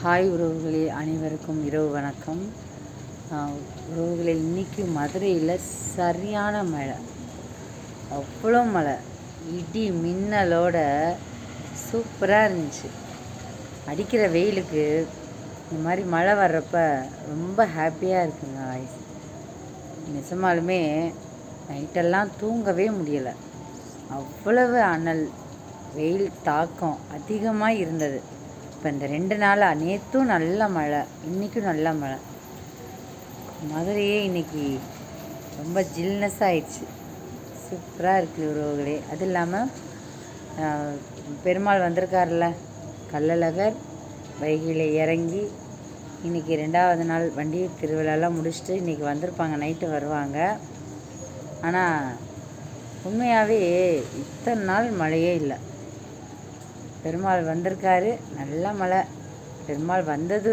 Hi உறவுகளே, அனைவருக்கும் இரவு வணக்கம். உறவுகளே, இன்றைக்கி மதுரையில் சரியான மழை, அவ்வளோ மழை, இடி மின்னலோட சூப்பராக இருந்துச்சு. அடிக்கிற வெயிலுக்கு இந்த மாதிரி மழை வர்றப்ப ரொம்ப ஹாப்பியாக இருக்குங்க. நிஜமாலுமே நைட்டெல்லாம் தூங்கவே முடியலை, அவ்வளவு அனல், வெயில் தாக்கம் அதிகமாக இருந்தது. இப்போ இந்த 2 நாளாக, நேற்றும் நல்ல மழை, இன்றைக்கும் நல்ல மழை. மதுரையே இன்றைக்கி ரொம்ப ஜில்னஸ் ஆயிடுச்சு. சூப்பராக இருக்குது உறவுகளே. அது இல்லாமல் பெருமாள் வந்திருக்கார்ல, கள்ளழகர் வைகையில் இறங்கி இன்றைக்கி 2வது நாள் வண்டி திருவிழாலாம் முடிச்சுட்டு இன்றைக்கி வந்திருப்பாங்க, நைட்டு வருவாங்க. ஆனால் உண்மையாகவே இத்தனை நாள் மழையே இல்லை. பெருமாள் வந்திருக்காரு, நல்ல மழை. பெருமாள் வந்தது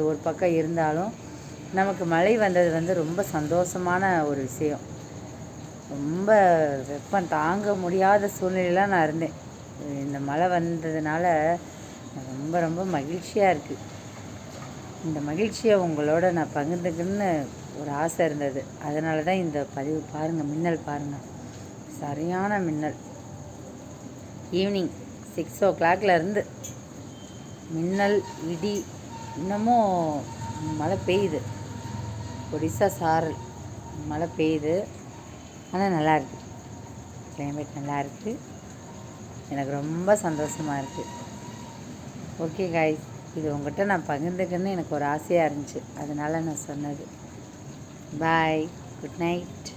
ஒரு பக்கம் இருந்தாலும் நமக்கு மழை வந்தது ரொம்ப சந்தோஷமான ஒரு விஷயம். ரொம்ப வெப்பம் தாங்க முடியாத சூழ்நிலையில் நான் இருந்தேன். இந்த மழை வந்ததுனால ரொம்ப ரொம்ப மகிழ்ச்சியாக இருக்குது. இந்த மகிழ்ச்சியை உங்களோட நான் பகிர்ந்துக்கணுன்னு ஒரு ஆசை இருந்தது. அதனால தான் இந்த பதிவு. பாருங்கள், மின்னல் பாருங்கள், சரியான மின்னல். ஈவினிங் 6 o'clock இருந்து மின்னல், இடி, இன்னமும் மழை பெய்யுது. ஒடிசா சாரல் மழை பெய்யுது. ஆனால் நல்லாயிருக்கு, கிளைமேட் நல்லாயிருக்கு. எனக்கு ரொம்ப சந்தோஷமாக இருக்குது. ஓகே காய்ஸ், இது உங்கள்கிட்ட நான் பகிர்ந்துக்கன்னு எனக்கு ஒரு ஆசையாக இருந்துச்சு, அதனால் நான் சொன்னது. பாய், குட் நைட்.